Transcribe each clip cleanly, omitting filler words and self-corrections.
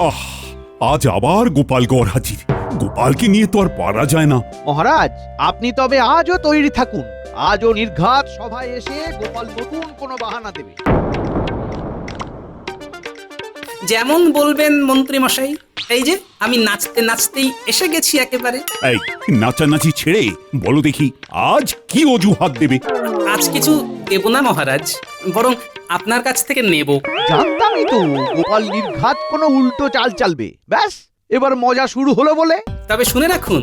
আহ, আজ আবার গোপালগড় হাজির। গোপালকে নিয়ে তো আর পারা যায় না। মহারাজ, আপনি তবে আজও তৈরি থাকুন। আজও নির্ঘাত সভায় এসে গোপাল নতুন কোনো বাহানা দেবে। যেমন বলবেন মন্ত্রী মশাই। এই যে আমি নাচতে নাচতেই এসে গেছি একেবারে। এই নাচানাচি ছেড়ে বলো দেখি, আজ কি অজুহাত দেবে? আজ কিছু দেব না মহারাজ, বরং আপনার কাছ থেকে নেব। জানতামই তো গোপাল নির্ঘাত কোনো উল্টো চাল চালবে। ব্যাস, এবার মজা শুরু হলো বলে। তবে শুনে রাখুন,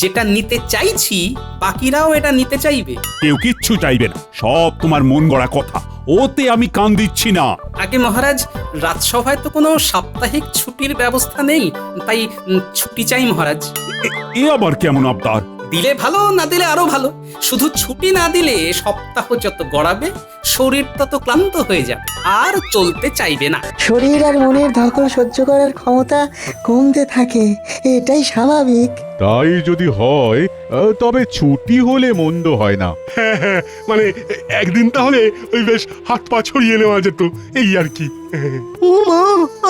যেটা নিতে চাইছি বাকিরাও এটা নিতে চাইবে। কেউ কিচ্ছু চাইবে না, সব তোমার মন গড়া কথা। ওতে আমি কান দিচ্ছি না। আগে মহারাজ, রাজসভায় তো কোনো সাপ্তাহিক ছুটির ব্যবস্থা নেই, তাই ছুটি চাই মহারাজ। এ আবার কেমন আবদার? দিলে ভালো, না দিলে আরো ভালো। শুধু ছুটি না দিলে সপ্তাহ যত গড়াবে শরীর তত ক্লান্ত হয়ে যাবে, আর চলতে চাইবে না। শরীর আর মনের ধকল সহ্য করার ক্ষমতা কমতে থাকে, এটাই স্বাভাবিক। তাই যদি হয় তবে ছুটি হলে মন্দ হয় না। হ্যাঁ, মানে একদিন তাহলে ওই বেশ হাত পা ছড়িয়ে নেওয়া যেত, এই আর কি। ও মা,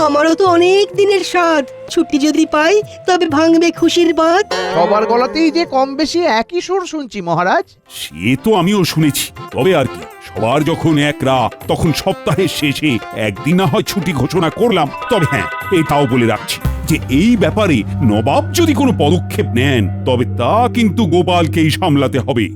আমারও তো অনেক দিনের স্বাদ। ছুটি যদি পাই তবে ভাঙবে খুশির বাঁধ। সবার গলাতেই যে কম বেশি একই সুর শুনছি মহারাজ। সে তো আমিও শুনেছি, তবে আর কি, সবার যখন এক রাত, তখন সপ্তাহের শেষে একদিন না হয় ছুটি ঘোষণা করলাম। তবে হ্যাঁ, এটাও বলে রাখছি যে এই ব্যাপারে নবাব যদি কোনো পদক্ষেপ নেন, তবে তা কিন্তু গোপালকেই সামলাতে হবে।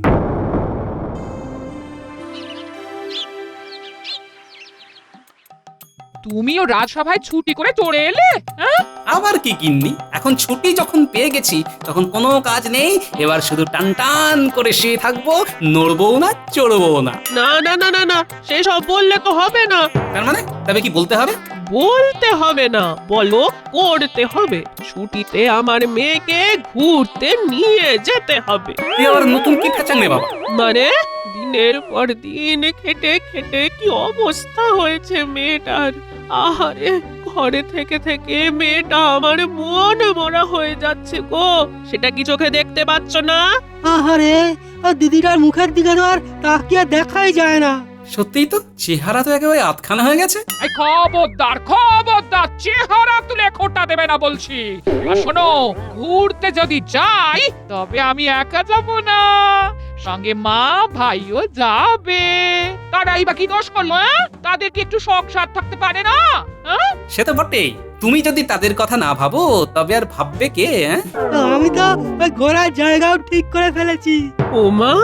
তুমিও রাজসভায় ছুটি করে চড়ে এলে? হ্যাঁ, আবার কি গিন্নি, এখন ছুটি যখন পেয়ে গেছি তখন কোনো কাজ নেই। এবার শুধু টান টান করে শুয়ে থাকবো, নড়বো না, চড়বো না। না না না না না, সেসব বললে তো হবে না। তার মানে তবে কি বলতে হবে? বলতে হবে না, বলো করতে হবে। ছুটিতে আমার মেয়েকে ঘুরতে নিয়ে যেতে হবে। তুই আবার নতুন কি ফেচাঙে বাবা? মানে দিনের পর দিন খেটে খেটে কি অবস্থা হয়েছে মেয়েটার। আহারে, ঘরে থেকে থেকে মেয়েটা আমার মন মরা হয়ে যাচ্ছে গো। সেটা কি চোখে দেখতে পাচ্ছ না? আহারে, দিদিটার মুখের দিকে তো আর তাকিয়ে দেখাই যায় না। সত্যিই তো, চেহারা তো একেবারে আতখানা হয়ে গেছে। এই খবরদার খবরদার, চেহারা তুলে খোটা দেবে না বলছি। আর শোনো, ঘুরতে যদি যাই তবে আমি একা যাব না, সঙ্গে মা ভাইও যাবে। তারাই বা কি দোষ করলো? তাদের কি একটু শখ সাথ থাকতে পারে না? সে তো বটেই, তুমি যদি তাদের কথা না ভাবো তবে আর ভাববে কে? আমি তো ওই ঘোরার জায়গাও ঠিক করে ফেলেছি। ও মা,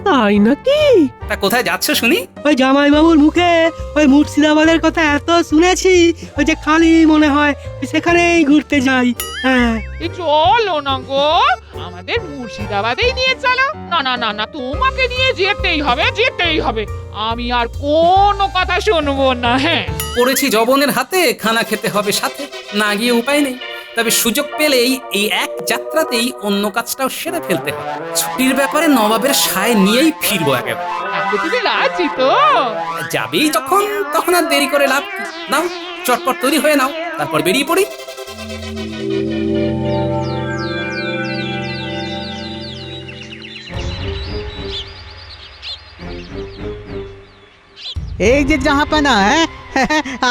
তাই নাকি? তা কোথায় যাচ্ছ শুনি? ওই জামাইবাবুর মুখে ওই মুর্শিদাবাদের কথা এত শুনেছি, ওই যে খালি মনে হয় সেখানেই ঘুরতে যাই। হ্যাঁ, এই চলো না গো, আমাদের মুর্শিদাবাদেই নিয়ে চলো। না না না না, তোমাকে নিয়ে যেতেই হবে, যেতেই হবে। আমি আর কোনো কথা শুনবো না। হ্যাঁ, পড়েছি জবনের হাতে, খানা খেতে হবে সাথে, না গিয়ে উপায় নেই। তবে সুযোগ পেলেই এই এক যাত্রাতেই অন্য কাজটাও সেরে ফেলতে হবে। ছুটির ব্যাপারে নবাবের সায় নিয়েই ফিরবো একেবারে। এখন তুমি রাজি তো? যাবেই যখন, তখন আর দেরি করে লাভ কি? নাও, চটপট তৈরি হয়ে নাও, তারপর বেরিয়ে পড়ি। এই যে জাহাপানা,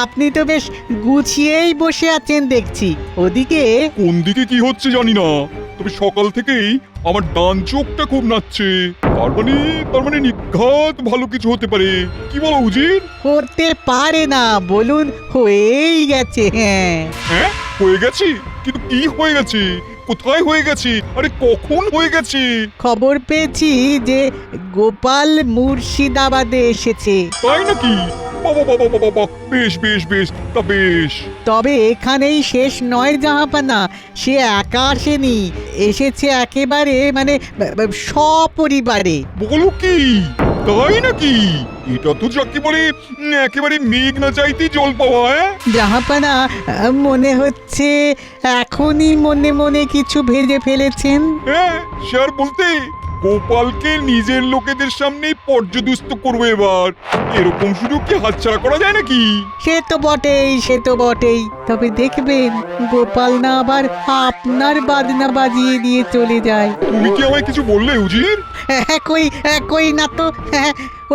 আপনি তো বেশ গুছিয়েই বসে আছেন দেখছি। ওদিকে কোন দিকে কি হচ্ছে জানি না, তবে সকাল থেকেই আমার ডান চোখটা খুব নাচছে। তার মানে নিঘাত ভালো কিছু হতে পারে। কি বলো উজির? করতে পারে না, বলুন হয়েই গেছে। হ্যাঁ, হ্যাঁ, হয়ে গেছি? কিন্তু কি হয়ে গেছে? কোথায় হয়ে গেছে? আরে কখন হয়ে গেছে? খবর পেয়েছি যে গোপাল মুর্শিদাবাদে এসেছে। তাই নাকি? বাবা বাবা বাবা বাবা, বেশ বেশ বেশ, তা বেশ। তবে এখানেই শেষ নয় জাহাপানা, সে একা আসেনি, এসেছে একেবারে মানে সপরিবারে। বলো কি? তাই নাকি? এটা তো যাকে বলে একেবারে মেঘ না চাইতেই জল পাওয়া। জাহাপানা, মনে হচ্ছে এখনই মনে মনে কিছু ভেবে ফেলেছেন। হ্যাঁ, সে আর বলতে, গোপালকে নিজের লোকেদের সামনে পর্যদুস্ত করবো এবার। এরকম সুযোগ কি হাতছাড়া করা যায় নাকি? সে তো বটেই, সে তো বটেই। তবে দেখবেন গোপাল না আবার আপনার বাজনা বাজিয়ে দিয়ে চলে যায়। তুমি কি আমায় কিছু বললে উজির? কই না তো,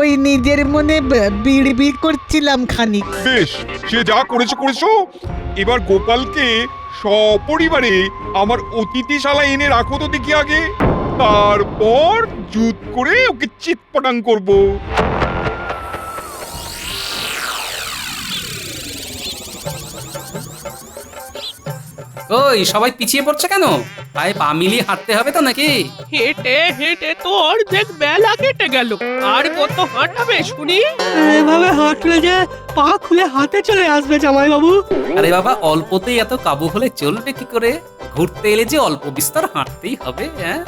ওই নিজের মনে বিড়বিড় করছিলাম খানিক। বেশ, সে যা করেছো করেছো, এবার গোপালকে সপরিবারে আমার অতিথিশালায় এনে রাখো তো দেখি আগে, তারপর জুত করে ওকে চিৎপটাং করব। ওই সবাই পিছিয়ে পড়ছে কেন? পায়ে পা মিলিয়ে হাঁটতে হবে তো নাকি? হেঁটে হেঁটে তো অর্ধেক বেলা কেটে গেল, আর কত হাঁটাবে শুনি? এভাবে হাঁটলে যে পা খুলে হাতে চলে আসবে জামাই বাবু। আরে বাবা, অল্পতেই এত কাবু হলে চলবে কি করে? ঘুরতে এলে যে অল্প বিস্তর হাঁটতেই হবে, হ্যাঁ?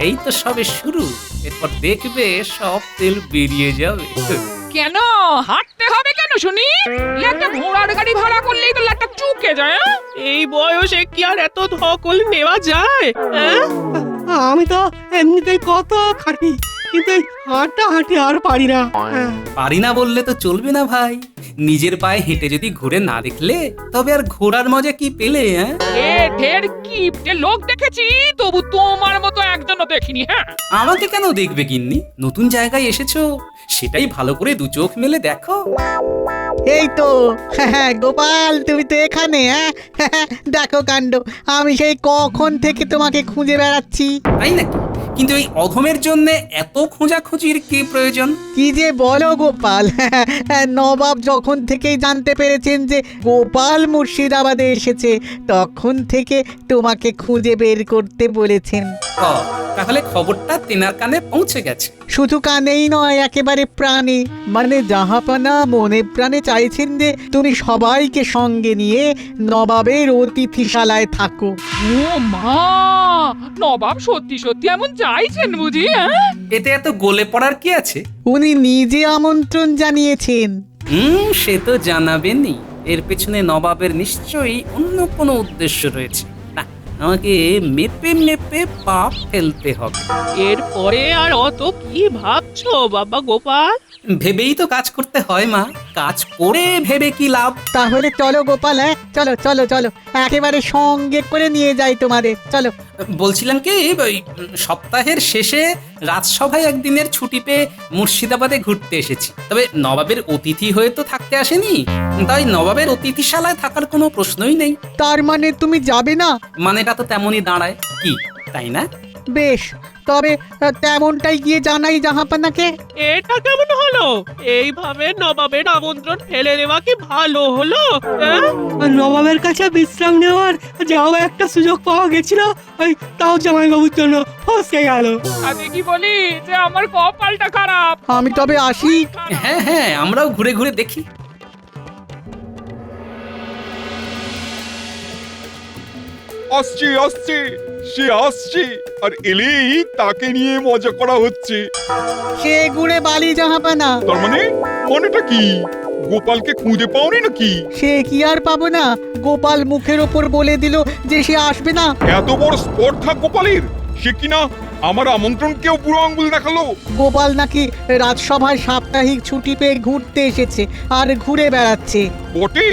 এই তো সবে শুরু, এরপর দেখবে সব তেল বেরিয়ে যাবে। কেন হাঁটতে হবে কেন শুনি? একটা ঘোড়ার গাড়ি ভাড়া করলেই তো লাটটা চুকে যায়। হ্যাঁ? এই বয়সে কি আর এত ধকল নেওয়া যায়? হ্যাঁ? আমি তো এমনিতেই কত খাটি, কিন্তু এই হাঁটা হাঁটি আর পারি না। পারি না বললে তো চলবে না ভাই। নিজের পায়ে হেঁটে যদি ঘুরে না দেখলে তবে আর ঘোরার মজা কি পেলে? হ্যাঁ, ঢের কিপটে লোক দেখেছি, তবু তোমার মতো একজনও দেখিনি। হ্যাঁ, আমাকে কেন দেখবে গিন্নি? নতুন জায়গায় এসেছো, সেটাই ভালো করে দু চোখ মেলে দেখো। এই তো গোপাল, তুমি তো এখানে? হ্যাঁ, দেখো কাণ্ড, আমি সেই কখন থেকে তোমাকে খুঁজে বেড়াচ্ছি। তাই নাকি? কিন্তু এই অধমের জন্য এত খোঁজাখুঁজির কি প্রয়োজন? কি যে বলো গোপাল, নবাব যখন থেকেই জানতে পেরেছেন যে গোপাল মুর্শিদাবাদে এসেছে, তখন থেকে তোমাকে খুঁজে বের করতে বলেছেন। ও, তাহলে খবরটা তেনার কানে পৌঁছে গেছে। শুধু কানেই নয়, একেবারে প্রাণে, মানে জাহাপানা মনে প্রাণে চাইছেন যে তুমি সবাইকে সঙ্গে নিয়ে নবাবের অতিথিশালায় থাকো। ও মা, নবাব সত্যি সত্যি এমন চাইছেন বুঝি? হ্যাঁ, এতে এত গলে পড়ার কি আছে? উনি নিজে আমন্ত্রণ জানিয়েছেন। সে তো জানাবেনই। এর পেছনে নবাবের নিশ্চয়ই অন্য কোনো উদ্দেশ্য রয়েছে। না, আমাকে মেপে মেপে পাপ ফেলতে হবে। এরপরে আর অত কি ভাবছো বাবা গোপাল? ভেবেই তো কাজ করতে হয় মা, কাজ করে ভেবে কি লাভ? তাহলে চলো গোপাল, চলো চলো চলো, একেবারে সঙ্গে করে নিয়ে যাই তোমাদের, চলো। বলছিলাম কি, ওই সপ্তাহের শেষে রাজসভায় একদিনের ছুটি পেয়ে মুর্শিদাবাদে ঘুরতে এসেছি। তবে নবাবের অতিথি হয়ে তো থাকতে আসেনি, তাই নবাবের অতিথিশালায় থাকার কোনো প্রশ্নই নেই। তার মানে তুমি যাবে না? মানেটা তো তেমনই দাঁড়ায়, কি তাই না? বেশ, তবে তেমনটাই গিয়ে জানাই জাহাপানাকে। এটা কেমন হলো? এইভাবে নবাবের আমন্ত্রণ ফেলে দেওয়া কি ভালো হলো? হ্যাঁ? আর নবাবের কাছে বিশ্রাম নেওয়ার যাও একটা সুযোগ পাওয়া গেছিল, ওই তাও জামাই বাবুর জন্য ফসকে গেল। আমি কি বলি যে আমার কপালটা খারাপ। আমি তবে আসি। হ্যাঁ হ্যাঁ, আমরাও ঘুরে ঘুরে দেখি। আসছে আসছে, সে আসছে, আর এলেই তাকে নিয়ে মজা করা হচ্ছে। সে গুড়ে বালি জাহাপানা। তার মানেটা কি? গোপালকে খুঁজে পাওনি নাকি? সে কি আর পাবো না? গোপাল মুখের ওপর বলে দিল যে সে আসবে না। এত বড় স্পর্ধা গোপালের! সে কিনা আমার আমন্ত্রণকেও বুড়ো আঙ্গুল দেখালো। গোপাল নাকি রাজসভায় সাপ্তাহিক ছুটি পেয়ে ঘুরতে এসেছে আর ঘুরে বেড়াচ্ছে। বটে,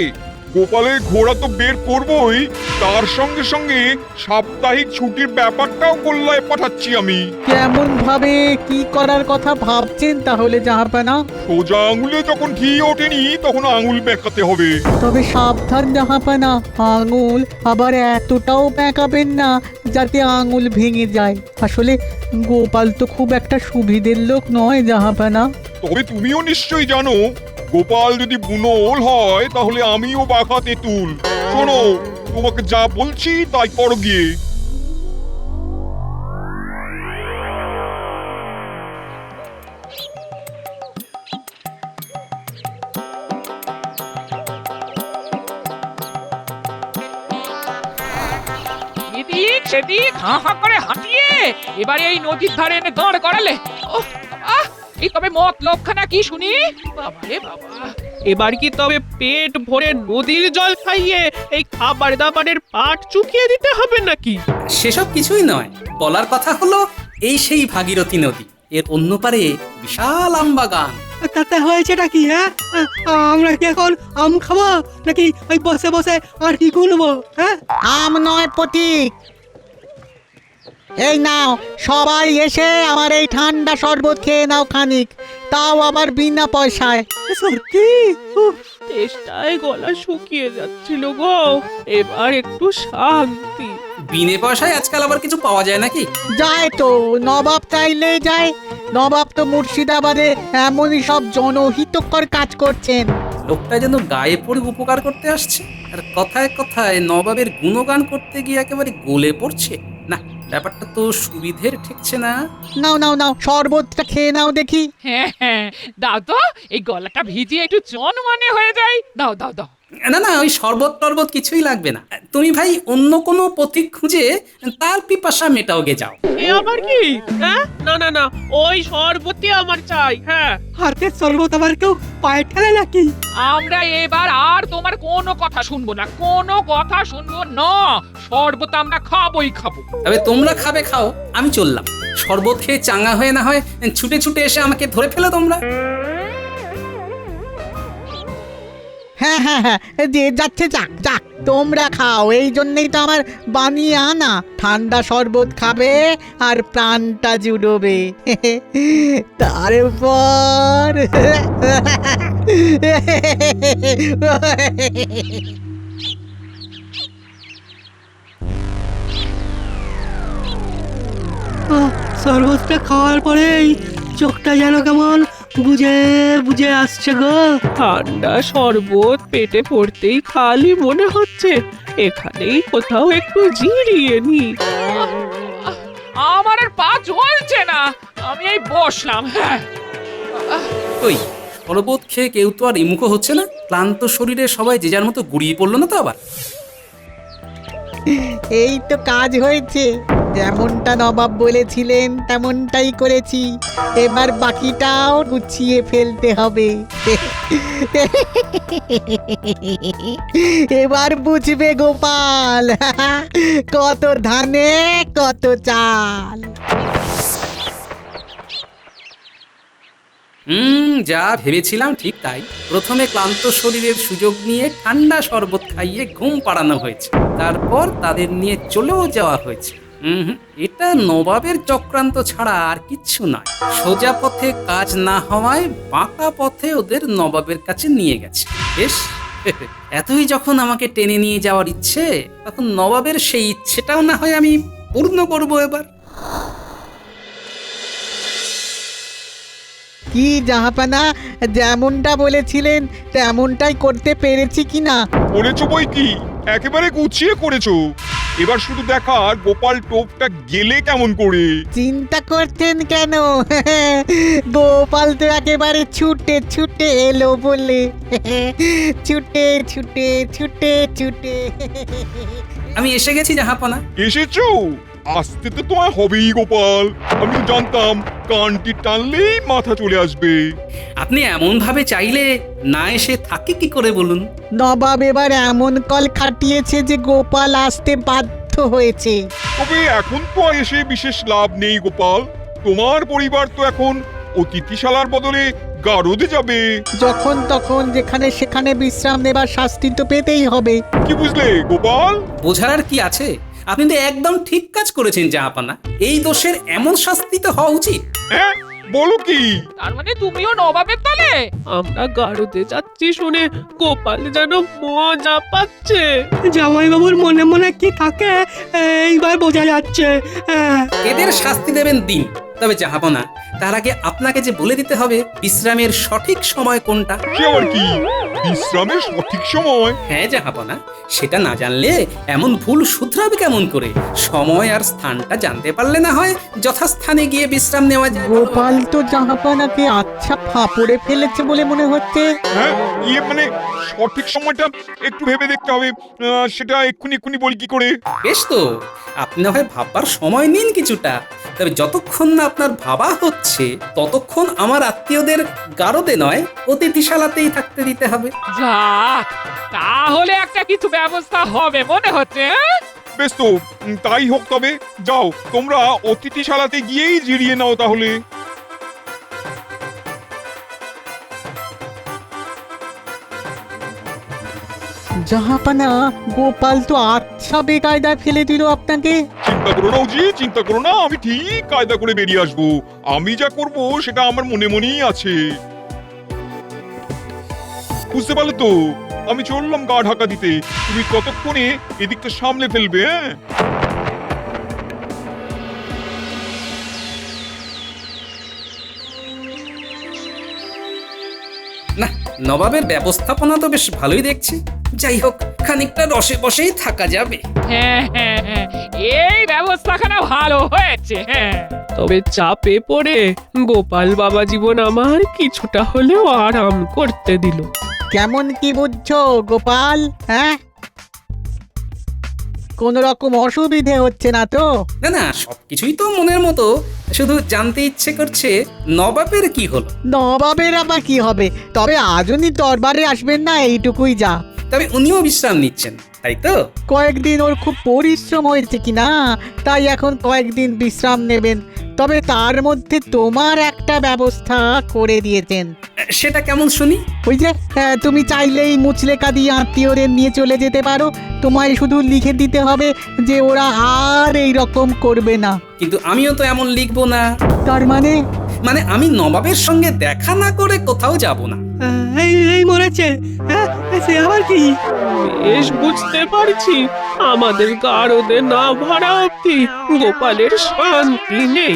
গোপালের ঘোড়া তো বের করবই, তার সঙ্গে সঙ্গে সাপ্তাহিক ছুটির ব্যাপারটাও কল্যায় পাঠাচ্ছি আমি। কেমন ভাবে কি করার কথা ভাবছেন তাহলে জাহাপানা? সোজা আঙুলে যখন ঘি ওঠেনি তখন আঙুল বেঁকাতে হবে। তবে সাবধান জাহাপানা, আঙুল আবার এতটাও বেঁকাবেন না যাতে আঙুল ভেঙে যায়। আসলে গোপাল তো খুব একটা সুবিধের লোক নয় জাহাপানা। তবে তুমিও নিশ্চয়ই জানো, গোপাল যদি বুনোল হয় তাহলে আমিও বাঘা তেঁতুল। শোনো, তোমাকে যা বলছি তাই করো গিয়ে। এদিক সেদিক হাঁ হাঁ করে হাঁটিয়ে এবারে এই নদীর ধারে এনে দাঁড় করালে। ওহ বাবা, এই তবে মতলবখানা কি শুনি? বাবা রে বাবা, এবার কি তবে পেট ভরে নদীর জল খাইয়ে এই খাবার দাবারের পাট চুকিয়ে দিতে হবে নাকি? সেসব কিছুই নয়, বলার কথা হলো এই সেই ভাগীরথী নদী, এর অন্য পারে বিশাল আম বাগান। তাতে হয়েছেটা কি? হ্যাঁ, আমরা কি এখন আম খাবো নাকি ওই বসে বসে আর কি গুনবো? হ্যাঁ, আম নয় পথিক, এই নাও সবাই এসে আমার এই ঠান্ডা শরবত খেয়ে নাও খানিক, তাও আবার বিনা পয়সায়। সত্যি উফ, চেষ্টায় গলা শুকিয়ে যাচ্ছিল গো, এবার একটু শান্তি। বিনে পয়সায় আজকাল আবার কিছু পাওয়া যায় নাকি? যায় তো, নবাব চাইলে যায়। নবাব তো মুর্শিদাবাদে এমনই সব জনহিতকর কাজ করছেন। লোকটা যেন গায়ে পড়ে উপকার করতে আসছে, আর কথায় কথায় নবাবের গুণগান করতে গিয়ে একেবারে গলে পড়ছে। না, ব্যাপারটা তো সুবিধের ঠেকছে না। নাও নাও নাও, শরবতটা খেয়ে নাও দেখি। হ্যাঁ হ্যাঁ, দাও তো, এই গলাটা ভিজিয়ে একটু জনমনে হয়ে যায়। দাও দাও দাও। না না, ওই শরবত টরবত কিছুই লাগবে না। তুমি ভাই অন্য কোনো পথিক খুঁজে তার পিপাসা মেটাও গে যাও। এ আবার কি? হ্যাঁ, না না না, ওই শরবতই আমার চাই। হ্যাঁ, হাতের শরবত আবার কেউ পায়ে ঠেলে নাকি? আমরা এবার আর তোমার কোনো কথা শুনবো না, কোনো কথা শুনবো না। শরবত আমরা খাবোই খাবো। তবে তোমরা খাবে খাও, আমি চললাম। শরবত খেয়ে চাঙ্গা হয়ে না হয় ছুটে ছুটে এসে আমাকে ধরে ফেলো তোমরা। হ্যাঁ হ্যাঁ হ্যাঁ, যে যাচ্ছে যাক যাক, তোমরা খাও। এই জন্যই তো আমার বানিয়ে আনা। ঠান্ডা শরবত খাবে আর প্রাণটা জুড়োবে। তার উপর শরবতটা খাওয়ার পরেই চোখটা যেন কেমন বুঝে বুঝে আসছে গো। ঠান্ডা শরবত পেটে পড়তেই খালি মনে হচ্ছে এখানেই কোথাও একটু জিরিয়ে নি। আমার আর পা চলছে না, আমি এই বসলাম। হ্যাঁ, ওই শরবত খেয়ে কেউ তো আর ইমুখো হচ্ছে না। ক্লান্ত শরীরে সবাই যে যার মতো গুড়িয়ে পড়লো না তো আবার? এই তো কাজ হয়েছে। যেমনটা নবাব বলেছিলেন তেমনটাই করেছি। এবার বাকিটাও গুছিয়ে ফেলতে হবে। এবার বুঝবে গোপাল, কত ধানে কত চাল। যা ভেবেছিলাম ঠিক তাই। প্রথমে ক্লান্ত শরীরের সুযোগ নিয়ে ঠান্ডা শরবত খাইয়ে ঘুম পাড়ানো হয়েছে, তারপর তাদের নিয়ে চলেও যাওয়া হয়েছে। এটা নবাবের চক্রান্ত ছাড়া আর কিচ্ছু নয়। সোজা পথে কাজ না হওয়ায় বাঁকা পথে ওদের নবাবের কাছে নিয়ে গেছে। বেশ, এতই যখন আমাকে টেনে নিয়ে যাওয়ার ইচ্ছে, তখন নবাবের সেই ইচ্ছেটাও না হয় আমি পূর্ণ করব এবার। কি জাহাপানা, যেমনটা বলেছিলেন তেমনটাই করতে পেরেছি কিনা? করেছো বই কি, একেবারে গুছিয়ে করেছো। এবার শুধু দেখার গোপাল টোপটা গেলে কেমন করে। চিন্তা করছেন কেন? গোপাল তো একেবারে ছুটে ছুটে এলো বলে। ছুটে ছুটে ছুটে ছুটে। আমি এসে গেছি জাহাপনা। এসেছো? আসতে তো তোমার হবেই গোপাল। আমি তো জানতাম কানটি টানলেই মাথা চলে আসবে। আপনি এমন ভাবে চাইলে না এসে থাকে কি করে বলুন? নবাব এবার এমন কল খাটিয়েছে যে গোপাল আসতে বাধ্য হয়েছে। তবে এখন তো আর এসে বিশেষ লাভ নেই গোপাল। তোমার পরিবার তো এখন অতিথিশালার বদলে গারদে যাবে। যখন তখন যেখানে সেখানে বিশ্রাম নেবার শাস্তি তো পেতেই হবে। কি বুঝলে গোপাল? বোঝার আর কি আছে? আপনি তো একদম ঠিক কাজ করেছেন জাহাপানা। এই দোষের এমন শাস্তি তো হওয়া উচিত। হ্যাঁ, বলো কি? তার মানে তুমিও নবাবের দলে? আমরা গাড়োতে যাচ্ছি শুনে গোপাল যেন মজা পাচ্ছে। জামাইবাবুর মনে মনে কি থাকে এইবার বোঝা যাচ্ছে। এদের শাস্তি দেবেন দিন। তবে জাহাপনা, তার আগে আপনাকে যে বলে দিতে হবে বিশ্রামের সঠিক সময় কোনটা। সে আবার কি? বিশ্রামের সঠিক সময়? হ্যাঁ জাহাপনা, সেটা না জানলে এমন ভুল শুধরাবে কেমন করে? সময় আর স্থানটা জানতে পারলে না হয় যথাস্থানে গিয়ে বিশ্রাম নেওয়া যায়। গোপাল তো জাহাপানাকে আচ্ছা ফাঁপড়ে ফেলেছে বলে মনে হচ্ছে। হ্যাঁ, মানে সঠিক সময়টা একটু ভেবে দেখতে হবে। সেটা এক্ষুনি বলি কি করে? বেশ তো, আপনি না হয় ভাববার সময় নিন কিছুটা। তবে যতক্ষণ না আপনার ভাবা হচ্ছে ততক্ষণ আমার আত্মীয়দের গারদে নয় অতিথিশালাতেই থাকতে দিতে হবে। যাক, তাহলে একটা কিছু ব্যবস্থা হবে মনে হচ্ছে। বেশ তো, তাই হোক। তবে যাও, তোমরা অতিথিশালাতে গিয়েই জিরিয়ে নাও তাহলে। জাহাপানা, গোপাল তো আচ্ছা বেকায়দায় ফেলে দিল আপনাকে। চিন্তা চিন্তা করো না উজি, চিন্তা করো না, আমি ঠিক কায়দা করে বেরিয়ে আসবো। আমি যা করব সেটা আমার মনে মনেই আছে। বুঝতে পারলে তো? আমি চললাম গা ঢাকা দিতে, তুমি ততক্ষণে এদিকটা সামলে ফেলবে। হ্যাঁ, না, নবাবের ব্যবস্থাপনা তো বেশ ভালোই দেখছি। যাই হোক, খানিকটা রসে বসেই থাকা যাবে। হ্যাঁ হ্যাঁ হ্যাঁ, এই ব্যবস্থাখানা ভালো হয়েছে। হ্যাঁ, তবে চাপে পড়ে গোপাল বাবা জীবন আমার কিছুটা হলেও আরাম করতে দিল। কেমন কি বুঝছো গোপাল? হ্যাঁ, কোন রকম অসুবিধে হচ্ছে না তো? না না, সবকিছুই তো মনের মতো, শুধু জানতে ইচ্ছে করছে নবাবের কি হলো। নবাবের আবার কি হবে? তবে আজ উনি দরবারে আসবেন না, এইটুকুই যা। তবে উনিও বিশ্রাম নিচ্ছেন, তাই তো? কয়েকদিন ওর খুব পরিশ্রম হয়েছে কিনা, তাই এখন কয়েকদিন বিশ্রাম নেবেন। তবে তার মধ্যে তোমার একটা ব্যবস্থা করে দিয়েছেন। সেটা কেমন শুনি? ওই যে তুমি চাইলেই মুচলেকা দিয়ে আত্মীয়দের নিয়ে চলে যেতে পারো। তোমায় শুধু লিখে দিতে হবে যে ওরা আর এই রকম করবে না। কিন্তু আমিও তো এমন লিখবো না। তার মানে? মানে আমি নবাবের সঙ্গে দেখা না করে কোথাও যাব না। এই এই মরেছে। হ্যাঁ, সে আবার কি? বেশ বুঝতে পারছি, আমাদের গারদে না ভরা অব্দি গোপালের শান্তি নেই।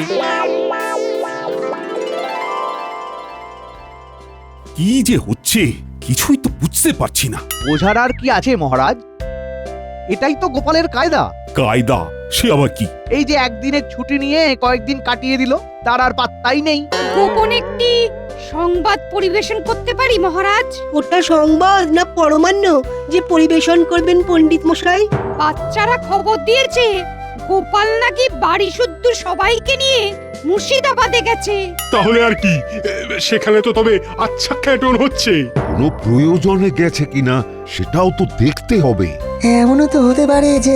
কি যে হচ্ছে কিছুই তো বুঝতে পারছি না। বোঝার আর কি আছে মহারাজ? এটাই তো গোপালের কায়দা। কায়দা? সে আবার কি? এই যে একদিনের ছুটি নিয়ে কয়েকদিন কাটিয়ে দিল, তার আর পাত্তাই নেই। গোপন একটি সংবাদ পরিবেশন করতে পারি মহারাজ? ওটা সংবাদ না পরমান্ন যে পরিবেশন করবেন পণ্ডিত মশাই? বাচ্চারা খবর দিয়েছে গোপাল নাকি বাড়ি শুদ্ধ সবাইকে নিয়ে মুর্শিদাবাদে গেছে। তাহলে আর কি, সেখানে তো তবে আচ্ছা খ্যাটন হচ্ছে। কোনো প্রয়োজনে গেছে কিনা সেটাও তো দেখতে হবে। এমনও তো হতে পারে যে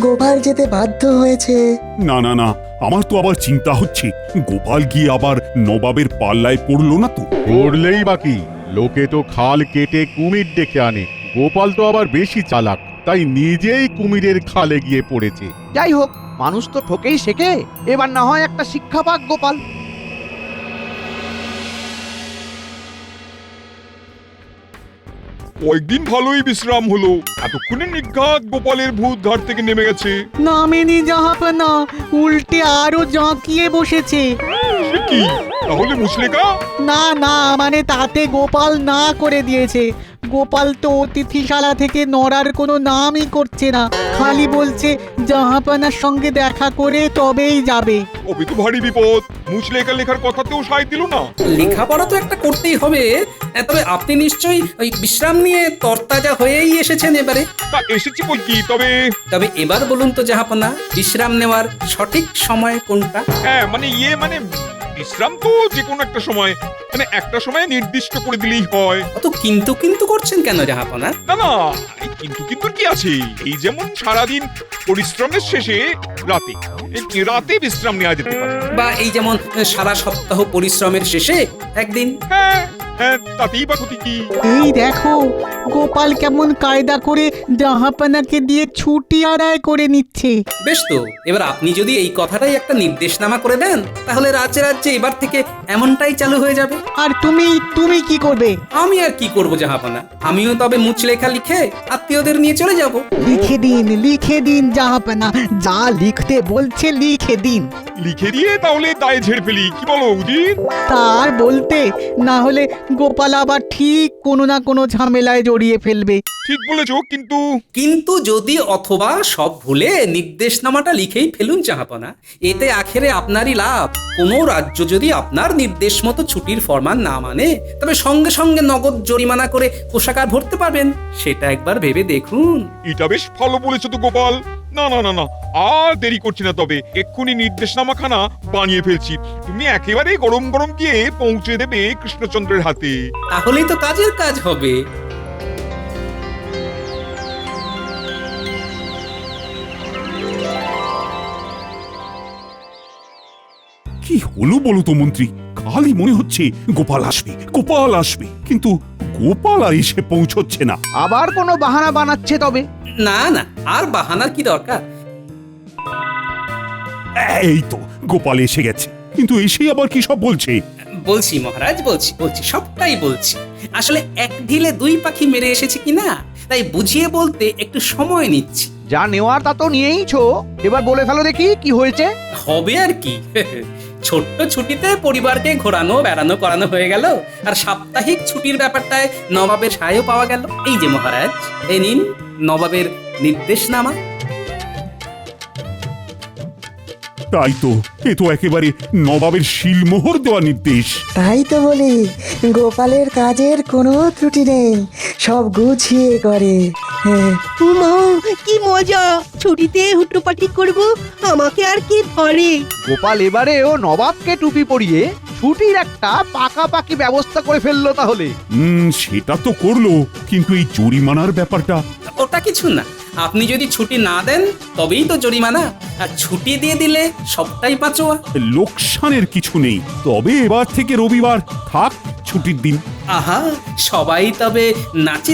গোপাল যেতে বাধ্য হয়েছে। না না না, আমার তো আবার চিন্তা হচ্ছে গোপাল গিয়ে আবার নবাবের পাল্লায় পড়লো না তো? করলেই বাকি, লোকে তো খাল কেটে কুমির ডেকে আনে, গোপাল তো আবার বেশি চালাক, তাই নিজেই কুমিরের খালে গিয়ে পড়েছে। যাই হোক, মানুষ তো ঠকেই শেখে, এবার না হয় একটা শিক্ষা পাক গোপাল। কয়েকদিন ভালোই বিশ্রাম হলো, এতক্ষণে নিঘাত গোপালের ভূত ঘাট থেকে নেমে গেছে। নামেনি জাহাপনা, উল্টে আরো জাঁকিয়ে বসেছে। সে কি? তাহলে মুচলেকা? না না, মানে তাতে গোপাল না করে দিয়েছে। গোপাল তো অতিথিশালা থেকে নড়ার কোনো নামই করছে না, খালি বলছে জাহাপানার সঙ্গে দেখা করে তবেই যাবে। কবে তো ভারী বিপদ, মুচলেকা লেখার কথাতেও সায় দিল না। লেখাপড়া তো একটা করতেই হবে। তবে আপনি নিশ্চয়ই ওই বিশ্রাম নিয়ে তরতাজা হয়েই এসেছেন এবারে। তা এসেছি বই কি, তবে তবে এবার বলুন তো জাহাপনা, বিশ্রাম নেওয়ার সঠিক সময় কোনটা? হ্যাঁ মানে মানে বিশ্রাম তো যে কোনো একটা সময়, মানে একটা সময় নির্দিষ্ট করে দিলেই হয়। অত কিন্তু কিন্তু করছেন কেন জাহাপনা? না না, এই কিন্তু কিন্তু কি আছে? এই যেমন সারাদিন পরিশ্রমের শেষে রাতে রাতে বিশ্রাম নেওয়া যেতে পারে। বা এই যেমন সারা সপ্তাহ পরিশ্রমের শেষে একদিন। হ্যাঁ হ্যাঁ, তাতেই বা ক্ষতি কি? এই দেখো গোপাল কেমন কায়দা করে জাহাপানাকে দিয়ে ছুটি আদায় করে নিচ্ছে। বেশ তো, এবার আপনি যদি এই কথাটাই একটা নির্দেশনামা করে দেন, তাহলে রাজ্যে রাজ্যে এবার থেকে এমনটাই চালু হয়ে যাবে। আর তুমি কি করবে? আমি আর কি করব জাহাপনা, আমিও তবে মুচলেখা লিখে আত্মীয়দের নিয়ে চলে যাব। লিখে দিন জাহাপানা, যা লিখতে বলছে লিখে দিন। লিখে দিয়ে তাহলে দায়ে ঝেড়ে ফেলি, কি বলো উজির? তার বলতে, না হলে গোপাল আবার ঠিক কোনো না কোনো ঝামেলায় জড়িয়ে ফেলবে। ঠিক বলেছো, কিন্তু কিন্তু যদি অথবা সব ভুলে নির্দেশনামাটা লিখেই ফেলুন জাহাপনা, এতে আখেরে আপনারই লাভ। কোনো রাজ্য যদি আপনার নির্দেশ মতো ছুটির ফরমান না মানে, তবে সঙ্গে সঙ্গে নগদ জরিমানা করে কোষাগার ভরতে পারবেন। সেটা একবার ভেবে দেখুন। এটা বেশ ভালো বলেছো তো গোপাল। না না না না, আর দেরি করছি না, তবে এক্ষুনি নির্দেশনামাখানা বানিয়ে ফেলছি। তুমি একেবারে গরম গরম গিয়ে পৌঁছে দেবে কৃষ্ণচন্দ্রের হাতে। তাহলেই তো কাজের কাজ হবে। কি হলো বলো তো মন্ত্রী? খালি মনে হচ্ছে গোপাল আসবে, কিন্তু গোপাল আর এসে পৌঁছচ্ছে না। আবার কোনো বাহানা বানাচ্ছে তবে। না না, আর বাহানার কি দরকার? এই তো গোপাল এসে গেছে, কিন্তু এসে আবার কি সব বলছে? বলছি মহারাজ, বলছি সবটাই বলছি। আসলে এক ঢিলে দুই পাখি মেরে এসেছে কিনা, তাই বুঝিয়ে বলতে একটু সময় নিচ্ছি। যা নেওয়ার তা তো নিয়েইছো, এবার বলে ফেলো দেখি কি হয়েছে। হবে আর কি, ছোট্ট ছুটিতে পরিবারকে ঘোরানো বেড়ানো করানো হয়ে গেল, আর সাপ্তাহিক ছুটির ব্যাপারটায় নবাবের সাহায্য পাওয়া গেল। এই যে মহারাজ, এই নিন নবাবের নির্দেশনামা। তাই তো, এ তো একেবারে নবাবের শিলমোহর দেওয়া নির্দেশ। তাই তো বলি, গোপালের কাজের কোনো ত্রুটি নেই, সব গুছিয়ে করে। হ্যাঁ, মা কি মজা, ছুটিতে হুটোপাটি করব, আমাকে আর কি ধরে। গোপাল এবারেও নবাবকে টুপি পরিয়ে ছুটির একটা পাকাপাকি ব্যবস্থা করে ফেললো তাহলে। সেটা তো করলো, কিন্তু এই জরিমানার ব্যাপারটা? ওটা কিছু না, আপনি যদি ছুটি না দেন তবেই তো জরিমানা, আর ছুটি দিয়ে দিলে সবটাই পাঁচোয়া। লোকসানের কিছু নেই, তবে এবার থেকে রবিবার থাক ছুটির দিন। আহা, সবাই তবে নাচি